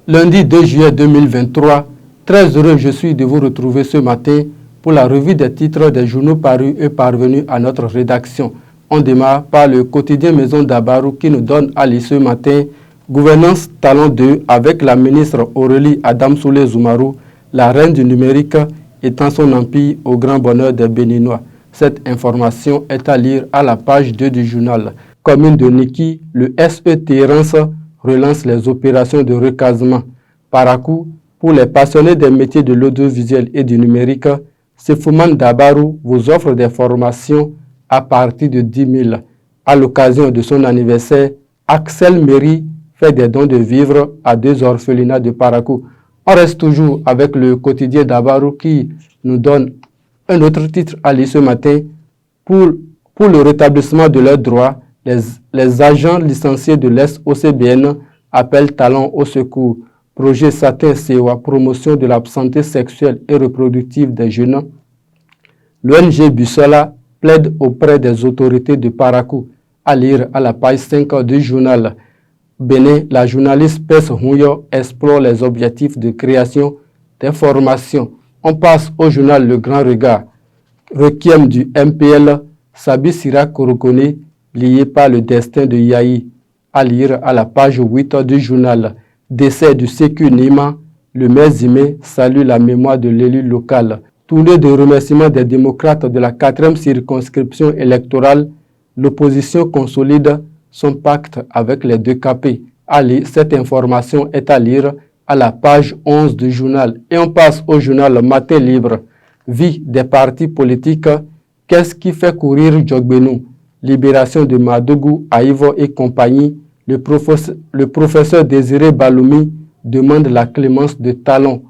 Lundi 2 juillet 2023, très heureux je suis de vous retrouver ce matin pour la revue des titres des journaux parus et parvenus à notre rédaction. On démarre par le quotidien Maison Dabarou qui nous donne à lire ce matin Gouvernance Talon 2 avec la ministre Aurélie Adamsoulé Zoumarou, la reine du numérique étend son empire au grand bonheur des Béninois. Cette information est à lire à la page 2 du journal. Commune de Niki, le SE Terrence relance les opérations de recasement. Parakou, pour les passionnés des métiers de l'audiovisuel et du numérique, Sefouman Dabarou vous offre des formations à partir de 10 000. À l'occasion de son anniversaire, Axel Méry fait des dons de vivres à 2 orphelinats de Parakou. On reste toujours avec le quotidien Dabarou qui nous donne un autre titre à lire ce matin. Pour le rétablissement de leurs droits, les agents licenciés de l'OCBN appellent Talon au secours. Projet Satin CEWA, promotion de la santé sexuelle et reproductive des jeunes. L'ONG Bussola plaide auprès des autorités de Parakou. À lire à la page 5 du journal. Bénin, la journaliste Pes Houyo explore les objectifs de création d'informations. On passe au journal Le Grand Regard. Requiem du MPL, Sabi Sira Korokone, lié par le destin de Yahi. À lire à la page 8 du journal. Décès du Sécu Nima, le maire Zimé salue la mémoire de l'élu local. Tournée de remerciements des démocrates de la 4e circonscription électorale, l'opposition consolide son pacte avec les 2 KP. Cette information est à lire à la page 11 du journal. Et on passe au journal Matin Libre. Vie des partis politiques, qu'est-ce qui fait courir Djogbenou? Libération de Madougou, Aïvo et compagnie. Le professeur Désiré Baloumi demande la clémence de Talon.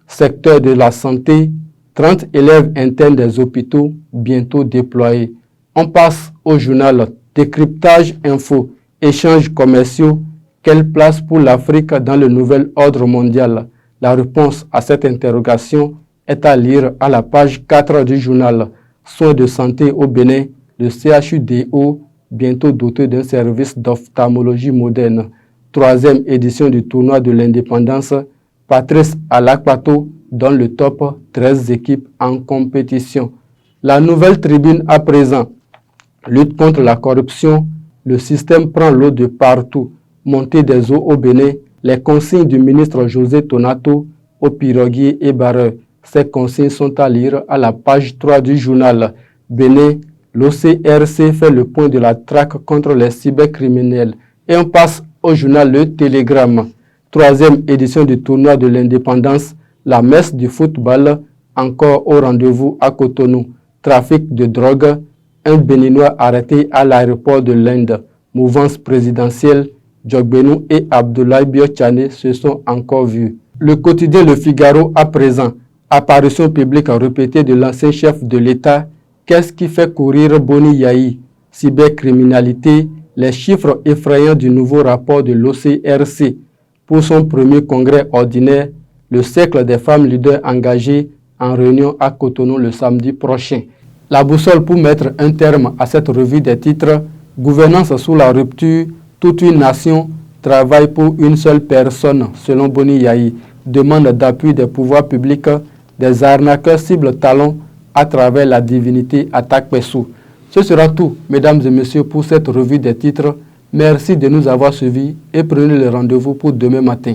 Secteur de la santé, 30 élèves internes des hôpitaux bientôt déployés. On passe au journal Décryptage Info, échanges commerciaux, quelle place pour l'Afrique dans le nouvel ordre mondial? La réponse à cette interrogation est à lire à la page 4 du journal. Soins de santé au Bénin, le CHUDO, bientôt doté d'un service d'ophtalmologie moderne. 3e édition du tournoi de l'indépendance, Patrice Alakpato donne le top 13 équipes en compétition. La nouvelle tribune à présent. Lutte contre la corruption, le système prend l'eau de partout. Montée des eaux au Bénin, les consignes du ministre José Tonato aux piroguiers et barreurs. Ces consignes sont à lire à la page 3 du journal. Bénin, l'OCRC fait le point de la traque contre les cybercriminels. Et on passe au journal Le Télégramme. 3e édition du tournoi de l'indépendance, la messe du football, encore au rendez-vous à Cotonou. Trafic de drogue, un Béninois arrêté à l'aéroport de l'Inde. Mouvance présidentielle, Djogbenou et Abdoulaye Biochane se sont encore vus. Le quotidien Le Figaro à présent. Apparition publique répétée de l'ancien chef de l'État. Qu'est-ce qui fait courir Boni Yahi? Cybercriminalité, les chiffres effrayants du nouveau rapport de l'OCRC. Pour son premier congrès ordinaire, le cercle des femmes leaders engagées en réunion à Cotonou le samedi prochain. La boussole pour mettre un terme à cette revue des titres, gouvernance sous la rupture, toute une nation travaille pour une seule personne, selon Boni Yahi. Demande d'appui des pouvoirs publics, des arnaqueurs ciblent Talon à travers la divinité attaque Pessou. Ce sera tout, mesdames et messieurs, pour cette revue des titres. Merci de nous avoir suivis et prenez le rendez-vous pour demain matin.